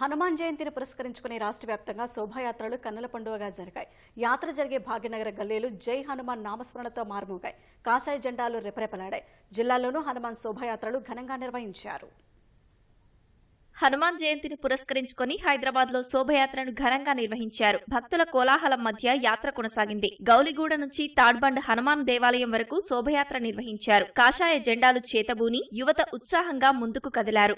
హనుమాన్ జయంతిని పురస్కరించుకుని రాష్ట్ర వ్యాప్తంగా శోభాయాత్రలు కన్నుల పండుగగా జరిగాయి. యాత్ర జరిగే భాగ్యనగర గల్లీలు జై హనుమాన్ నామస్మరణతో మారుమోగాయి. కాషాయ జెండాలు రెపరెపలాడాయి. జిల్లాల్లోనూ హనుమాన్ శోభాయాత్రలు ఘనంగా నిర్వహించారు. హనుమాన్ జయంతిని పురస్కరించుకుని హైదరాబాద్ లో శోభయాత్రను ఘనంగా నిర్వహించారు. భక్తుల కోలాహలం మధ్య యాత్ర కొనసాగింది. గౌలిగూడ నుంచి తాడ్బండ్ హనుమాన్ దేవాలయం వరకు శోభయాత్ర నిర్వహించారు. కాషాయ జెండాలు చేతబూని యువత ఉత్సాహంగా ముందుకు కదిలారు.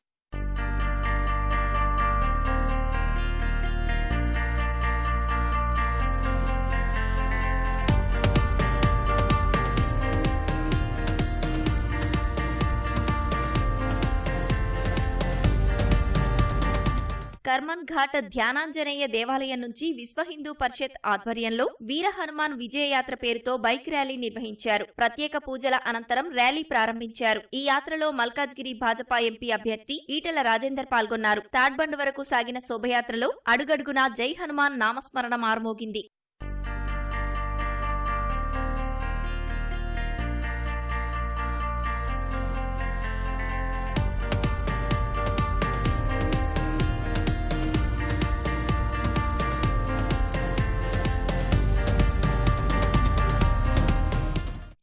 కర్మన్ ఘాట్ ధ్యానాంజనేయ దేవాలయం నుంచి విశ్వ హిందూ పరిషత్ ఆధ్వర్యంలో వీర హనుమాన్ విజయయాత్ర పేరుతో బైక్ ర్యాలీ నిర్వహించారు. ప్రత్యేక పూజల అనంతరం ర్యాలీ ప్రారంభించారు. ఈ యాత్రలో మల్కాజ్గిరి భాజపా ఎంపీ అభ్యర్థి ఈటెల రాజేందర్ పాల్గొన్నారు. తాడ్బండ్ వరకు సాగిన శోభయాత్రలో అడుగడుగునా జై హనుమాన్ నామస్మరణ మారుమోగింది.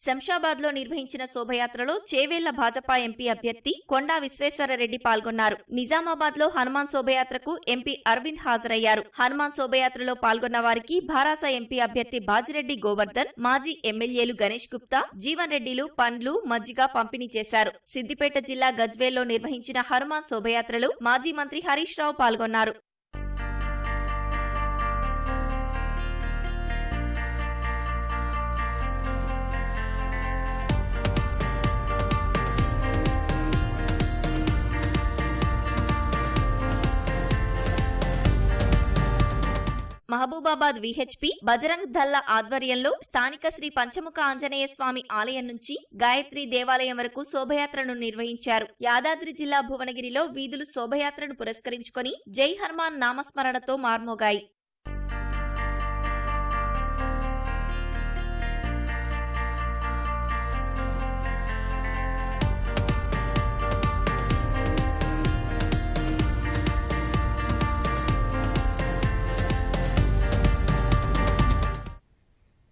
శంషాబాద్ లో నిర్వహించిన శోభయాత్రలో చేవేళ్ల భాజపా ఎంపీ అభ్యర్థి కొండా విశ్వేశ్వరరెడ్డి పాల్గొన్నారు. నిజామాబాద్ లో హనుమాన్ శోభయాత్రకు ఎంపీ అరవింద్ హాజరయ్యారు. హనుమాన్ శోభయాత్రలో పాల్గొన్న వారికి భారాస ఎంపీ అభ్యర్థి బాజిరెడ్డి గోవర్ధన్, మాజీ ఎమ్మెల్యేలు గణేష్ గుప్తా, జీవన్ రెడ్డిలు పండ్లు, మజ్జిగ పంపిణీ చేశారు. సిద్దిపేట జిల్లా గజ్వేల్లో నిర్వహించిన హనుమాన్ శోభయాత్రలో మాజీ మంత్రి హరీష్ రావు పాల్గొన్నారు. మహబూబాబాద్ విహెచ్పి బజరంగ్ దళ్ల ఆధ్వర్యంలో స్థానిక శ్రీ పంచముఖ ఆంజనేయ స్వామి ఆలయం నుంచి గాయత్రి దేవాలయం వరకు శోభయాత్రను నిర్వహించారు. యాదాద్రి జిల్లా భువనగిరిలో వీధులు శోభయాత్రను పురస్కరించుకుని జై హనుమాన్ నామస్మరణతో మార్మోగాయి.